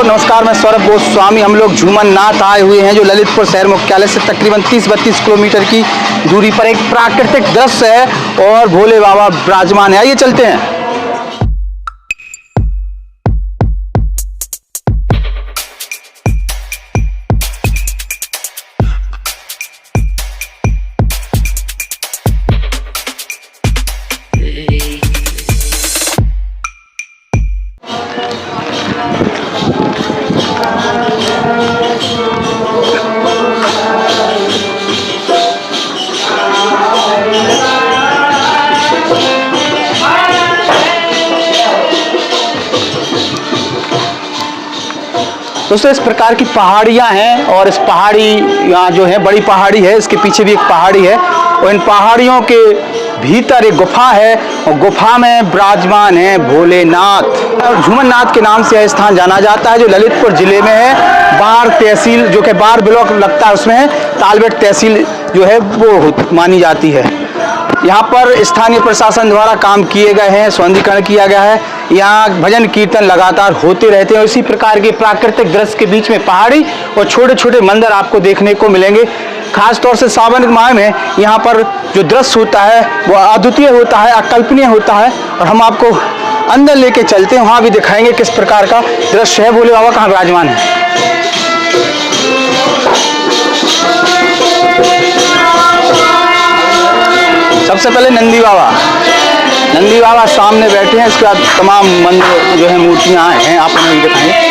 नमस्कार, मैं सौरभ गोस्वामी। हम लोग झूमरनाथ आए हुए हैं जो ललितपुर शहर मुख्यालय से तकरीबन 30-32 किलोमीटर की दूरी पर एक प्राकृतिक दृश्य है और भोले बाबा विराजमान है। आइए चलते हैं। दोस्तों, इस प्रकार की पहाड़ियाँ हैं और इस पहाड़ी यहाँ जो है बड़ी पहाड़ी है, इसके पीछे भी एक पहाड़ी है और इन पहाड़ियों के भीतर एक गुफा है और गुफा में विराजमान है भोलेनाथ। और झूमरनाथ के नाम से यह स्थान जाना जाता है जो ललितपुर जिले में है। बार तहसील जो कि बार ब्लॉक लगता है उसमें तालबेट तहसील जो है वो मानी जाती है। यहाँ पर स्थानीय प्रशासन द्वारा काम किए गए हैं, सौंदर्यीकरण किया गया है। यहाँ भजन कीर्तन लगातार होते रहते हैं। इसी प्रकार के प्राकृतिक दृश्य के बीच में पहाड़ी और छोटे छोटे मंदिर आपको देखने को मिलेंगे। खास तौर से सावन के माह में यहाँ पर जो दृश्य होता है वो अद्वितीय होता है, अकल्पनीय होता है। और हम आपको अंदर लेके चलते हैं, वहाँ भी दिखाएंगे किस प्रकार का दृश्य है, भोले बाबा कहाँ विराजमान है। सबसे पहले नंदी बाबा सामने बैठे हैं। इसके बाद तमाम मंदिर जो है मूर्तियां हैं, आप उन्हें भी दिखाएंगे।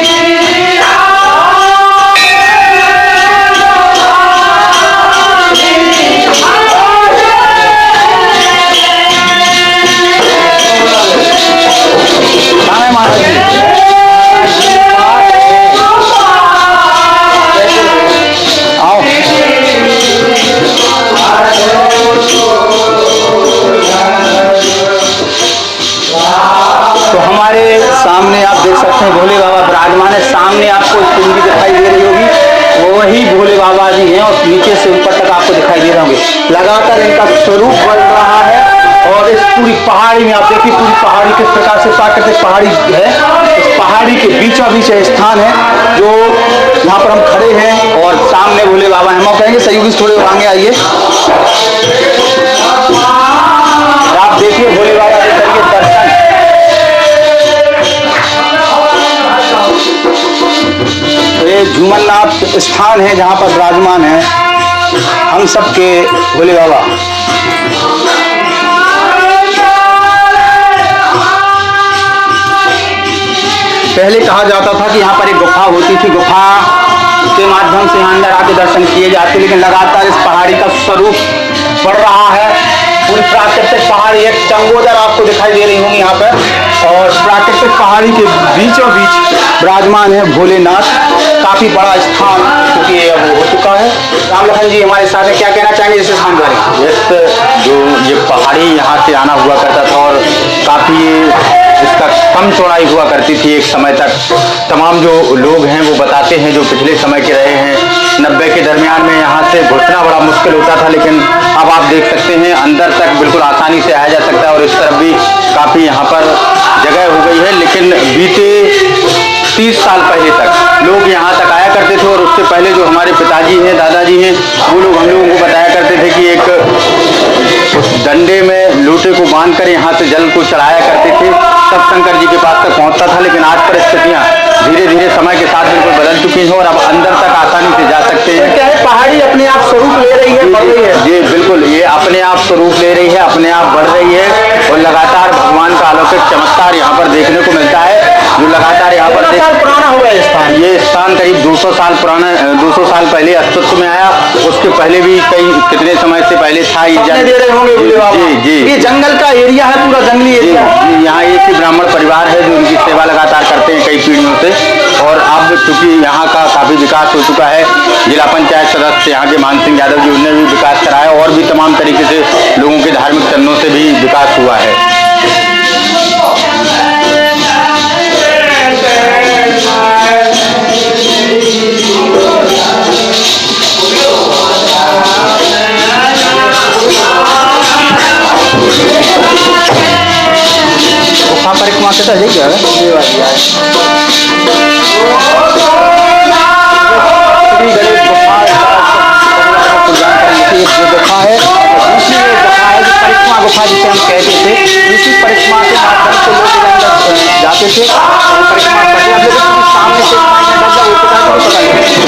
सामने आप देख सकते हैं भोले बाबा विराजमान है। सामने आपको पिंडी दिखाई दे रही होगी, वो वही भोले बाबा जी हैं और नीचे से ऊपर तक आपको दिखाई दे रहे होंगे। लगातार इनका स्वरूप बढ़ रहा है और इस पूरी पहाड़ी में आप देखिए, पूरी पहाड़ी किस प्रकार से प्राकृतिक पहाड़ी है। इस पहाड़ी के बीचों बीच स्थान है जो यहाँ पर हम खड़े हैं और सामने भोले बाबा हैं। हम कहेंगे सहयोगी थोड़े आगे आइए, आप देखिए भोले बाबा के करके दर्शन। ये झूमरनाथ स्थान है जहाँ पर विराजमान है हम सबके भोले बाबा। पहले कहा जाता था कि यहाँ पर एक गुफा होती थी, गुफा के माध्यम से यहाँ अंदर आके दर्शन किए जाते, लेकिन लगातार इस पहाड़ी का स्वरूप बढ़ रहा है। पूरी प्राकृतिक पहाड़ी, एक चंगोदर आपको दिखाई दे रही होंगी यहाँ पर और प्राकृतिक पहाड़ी के बीचों बीच विराजमान है भोलेनाथ। काफी बड़ा स्थान क्योंकि अब हो चुका है। राम लखन जी हमारे साथ क्या कहना चाहेंगे इस स्थान बारे? जो ये पहाड़ी यहाँ से आना हुआ करता था और काफी इसका कम चौड़ाई हुआ करती थी एक समय तक। तमाम जो लोग हैं वो बताते हैं जो पिछले समय के रहे हैं, 90 के दरमियान में यहाँ से घुसना बड़ा मुश्किल होता था, लेकिन अब आप देख सकते हैं अंदर तक बिल्कुल आसानी से आया जा सकता है और इस तरफ भी काफ़ी यहाँ पर जगह हो गई है। लेकिन बीते 30 साल पहले तक लोग यहाँ तक आया करते थे और उससे पहले जो हमारे पिताजी हैं, दादाजी हैं, वो लोग हम लोगों को बताया करते थे कि एक उस डंडे में लोटे को बांधकर यहाँ से जल को चढ़ाया करते थे, तब शंकर जी के पास तक पहुँचता था। लेकिन आज परिस्थितियाँ धीरे धीरे समय के साथ बिल्कुल बदल चुकी हैं और अब अंदर तक आसानी से जा सकते हैं। क्या है, पहाड़ी अपने आप स्वरूप ले रही है, बढ़ रही है। जी बिल्कुल, ये अपने आप स्वरूप ले रही है, अपने आप बढ़ रही है और लगातार भगवान का अलौकिक चमत्कार यहाँ पर देखने को मिलता है जो लगातार यहाँ पर पुराना हुआ है स्थान। ये स्थान करीब 200 साल पुराना, 200 साल पहले अस्तित्व में आया। उसके पहले भी कितने समय से पहले था। दे रहे होंगे जी। ये जंगल का एरिया है, पूरा जंगली एरिया। यहाँ एक ही ब्राह्मण परिवार है जो उनकी सेवा लगातार करते हैं कई पीढ़ियों से। और अब चूंकि यहाँ का काफी विकास हो चुका है, जिला पंचायत सदस्य यहाँ के मान सिंह यादव जी, उन्होंने भी विकास कराया और भी तमाम तरीके से लोगों के धार्मिक चरणों से भी विकास हुआ है। परिक्रमा कैसा है क्या? गुफा जिसे हम कहते थे, इसी परिक्रमा के माध्यम से लोग अंदर जाते थे और परिक्रमा करते। अब देखो कि सामने से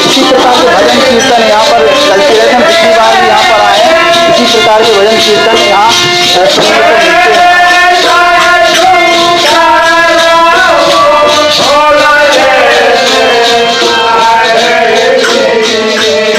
इसी प्रकार के भजन कीर्तन यहाँ पर चलते रहते हैं। पिछली बार भी यहाँ पर आए हैं, इसी प्रकार के भजन कीर्तन यहाँ सुनने को मिलते हैं।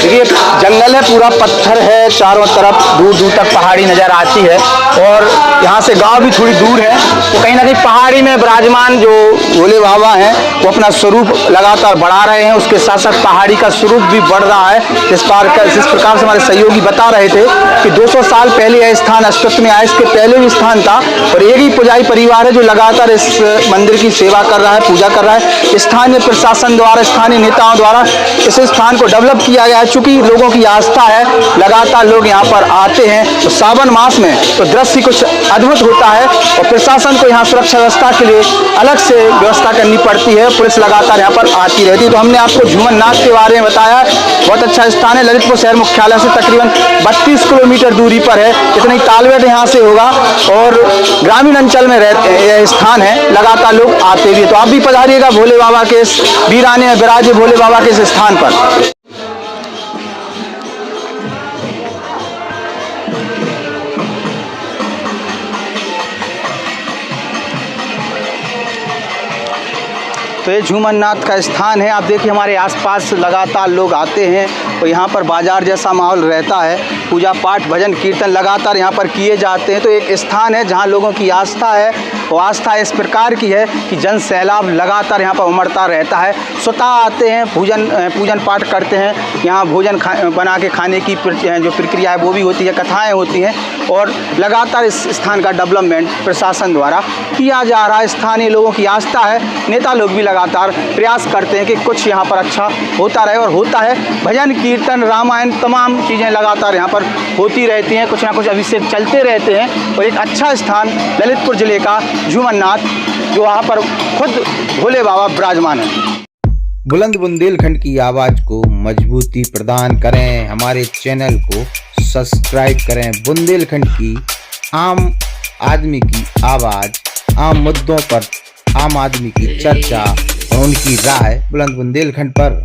देखिए जंगल है, पूरा पत्थर है, चारों तरफ दूर दूर तक पहाड़ी नजर आती है और यहाँ से गांव भी थोड़ी दूर है। तो कहीं ना कहीं पहाड़ी में विराजमान जो भोले बाबा हैं वो अपना स्वरूप लगातार बढ़ा रहे हैं, उसके साथ साथ पहाड़ी का स्वरूप भी बढ़ रहा है। जिस प्रकार से हमारे सहयोगी बता रहे थे कि 200 साल पहले यह स्थान अस्तित्व में आया, इसके पहले भी स्थान था और एक ही पुजारी परिवार है जो लगातार इस मंदिर की सेवा कर रहा है, पूजा कर रहा है। स्थानीय प्रशासन द्वारा, स्थानीय नेताओं द्वारा इस स्थान को डेवलप किया गया है। चूंकि लोगों की आस्था है, लगातार लोग यहाँ पर आते हैं। तो सावन मास में तो दृश्य कुछ अद्भुत होता है और प्रशासन को यहाँ सुरक्षा व्यवस्था के लिए अलग से व्यवस्था करनी पड़ती है। पुलिस लगातार यहाँ पर आती रहती है। तो हमने आपको झूमन नाथ के बारे में बताया, बहुत अच्छा स्थान है। ललितपुर शहर मुख्यालय से तकरीबन 32 किलोमीटर दूरी पर है। इतनी तालवेट यहाँ से होगा और ग्रामीण अंचल में यह स्थान है, लगातार लोग आते भी। तो आप भी पधारिएगा भोले बाबा के इस वीराने में विराजे भोले बाबा के इस स्थान पर। तो ये झूमन नाथ का स्थान है। आप देखिए हमारे आसपास लगातार लोग आते हैं और यहाँ पर बाजार जैसा माहौल रहता है। पूजा पाठ भजन कीर्तन लगातार यहाँ पर किए जाते हैं। तो एक स्थान है जहाँ लोगों की आस्था है, वो आस्था इस प्रकार की है कि जन सैलाब लगातार यहाँ पर उमड़ता रहता है। स्वतः आते हैं, पूजन पाठ करते हैं, यहाँ भोजन बना के खाने की जो प्रक्रिया है वो भी होती है, कथाएँ होती हैं और लगातार इस स्थान का डेवलपमेंट प्रशासन द्वारा किया जा रहा है। स्थानीय लोगों की आस्था है, नेता लोग भी लगातार प्रयास करते हैं कि कुछ यहाँ पर अच्छा होता रहे और होता है। भजन कीर्तन रामायण तमाम चीज़ें लगातार यहाँ पर होती रहती हैं, कुछ ना कुछ अभिषेक चलते रहते हैं। और एक अच्छा स्थान ललितपुर जिले का झूमन नाथ, जो वहाँ पर खुद भोले बाबा विराजमान है। बुलंद बुंदेलखंड की आवाज़ को मजबूती प्रदान करें, हमारे चैनल को सब्सक्राइब करें। बुंदेलखंड की आम आदमी की आवाज़, आम मुद्दों पर आम आदमी की चर्चा और उनकी राय बुलंद बुंदेलखंड पर।